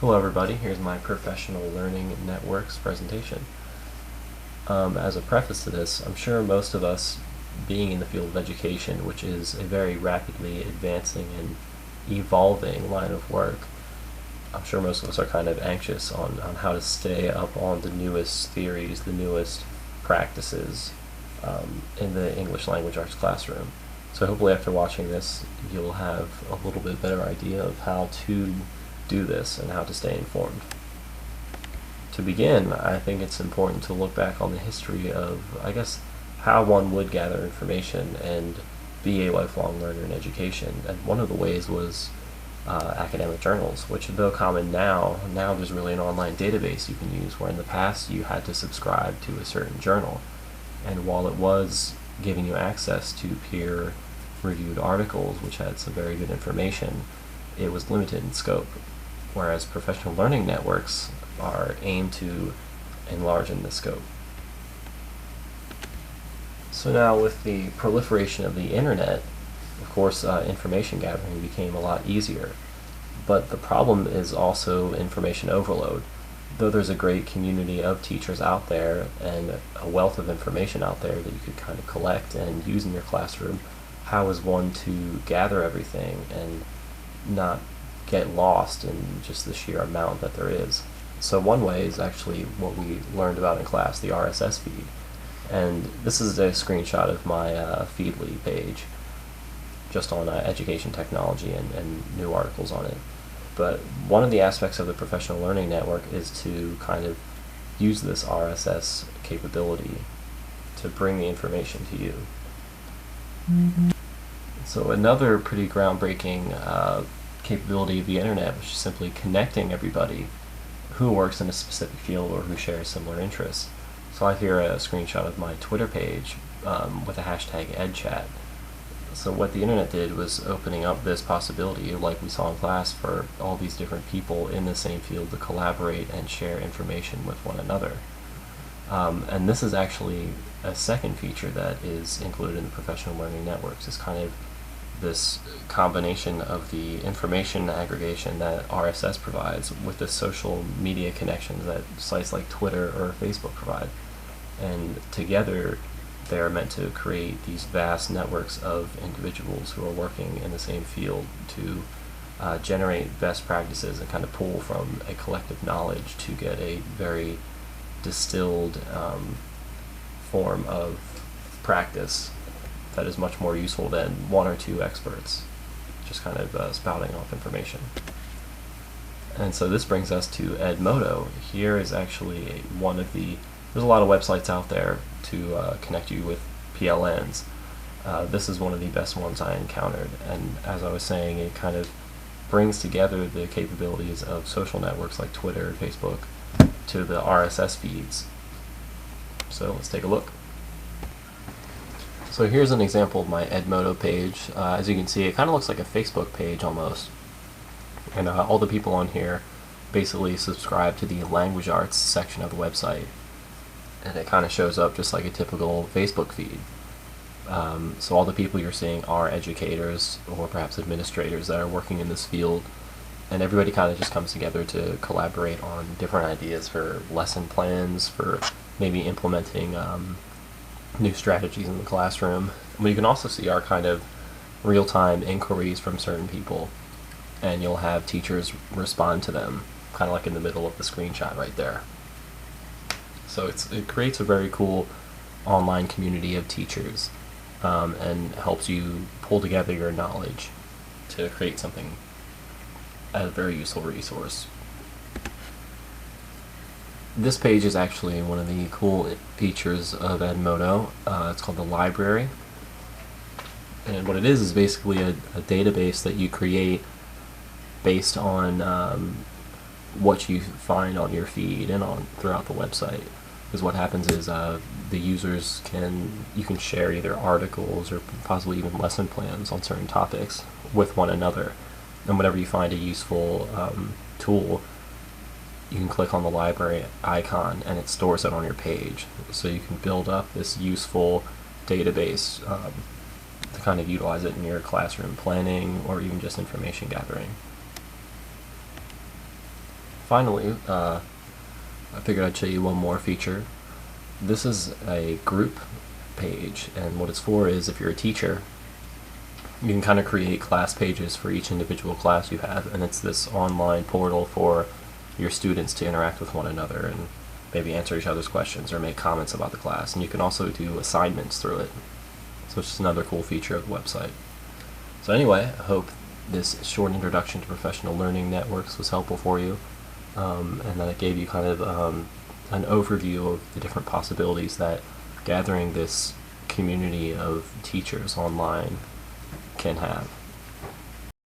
Hello everybody, here's my Professional Learning Networks presentation. As a preface to this, I'm sure most of us, being in the field of education, which is a very rapidly advancing and evolving line of work, I'm sure most of us are kind of anxious on how to stay up on the newest theories, the newest practices in the English language arts classroom. So hopefully after watching this, you'll have a little bit better idea of how to do this and how to stay informed. To begin, I think it's important to look back on the history of, how one would gather information and be a lifelong learner in education. And one of the ways was academic journals, which though common now there's really an online database you can use, where in the past you had to subscribe to a certain journal. And while it was giving you access to peer-reviewed articles, which had some very good information, it was limited in scope. Whereas professional learning networks are aimed to enlarge in the scope. So now with the proliferation of the internet, of course, information gathering became a lot easier. But the problem is also information overload. Though there's a great community of teachers out there and a wealth of information out there that you could kind of collect and use in your classroom, how is one to gather everything and not get lost in just the sheer amount that there is? So one way is actually what we learned about in class, the RSS feed. And this is a screenshot of my Feedly page, just on education technology and new articles on it. But one of the aspects of the Professional Learning Network is to kind of use this RSS capability to bring the information to you. So another pretty groundbreaking capability of the internet, which is simply connecting everybody who works in a specific field or who shares similar interests. So I have here a screenshot of my Twitter page with the hashtag EdChat. So what the internet did was opening up this possibility, like we saw in class, for all these different people in the same field to collaborate and share information with one another. And this is actually a second feature that is included in the Professional Learning Networks. It's kind of this combination of the information aggregation that RSS provides with the social media connections that sites like Twitter or Facebook provide. And together they are meant to create these vast networks of individuals who are working in the same field to generate best practices and kind of pull from a collective knowledge to get a very distilled form of practice that is much more useful than one or two experts just kind of spouting off information. And so this brings us to Edmodo. Here is actually there's a lot of websites out there to connect you with PLNs. This is one of the best ones I encountered, and as I was saying, it kind of brings together the capabilities of social networks like Twitter and Facebook to the RSS feeds. So let's take a look. So here's an example of my Edmodo page. As you can see, it kind of looks like a Facebook page almost. And all the people on here basically subscribe to the language arts section of the website. And it kind of shows up just like a typical Facebook feed. So all the people you're seeing are educators or perhaps administrators that are working in this field. And everybody kind of just comes together to collaborate on different ideas for lesson plans, for maybe implementing new strategies in the classroom. But you can also see are kind of real-time inquiries from certain people, and you'll have teachers respond to them, kind of like in the middle of the screenshot right there. So it creates a very cool online community of teachers and helps you pull together your knowledge to create something as a very useful resource. This page is actually one of the cool features of Edmodo. It's called the library. And what it is basically a database that you create based on what you find on your feed and throughout the website. Because what happens is the users you can share either articles or possibly even lesson plans on certain topics with one another. And whenever you find a useful tool, you can click on the library icon and it stores it on your page. So you can build up this useful database to kind of utilize it in your classroom planning or even just information gathering. finally, I figured I'd show you one more feature. This is a group page, and what it's for is if you're a teacher, you can kind of create class pages for each individual class you have, and it's this online portal for your students to interact with one another and maybe answer each other's questions or make comments about the class. And you can also do assignments through it. So it's just another cool feature of the website. So anyway, I hope this short introduction to professional learning networks was helpful for you, and that it gave you kind of an overview of the different possibilities that gathering this community of teachers online can have.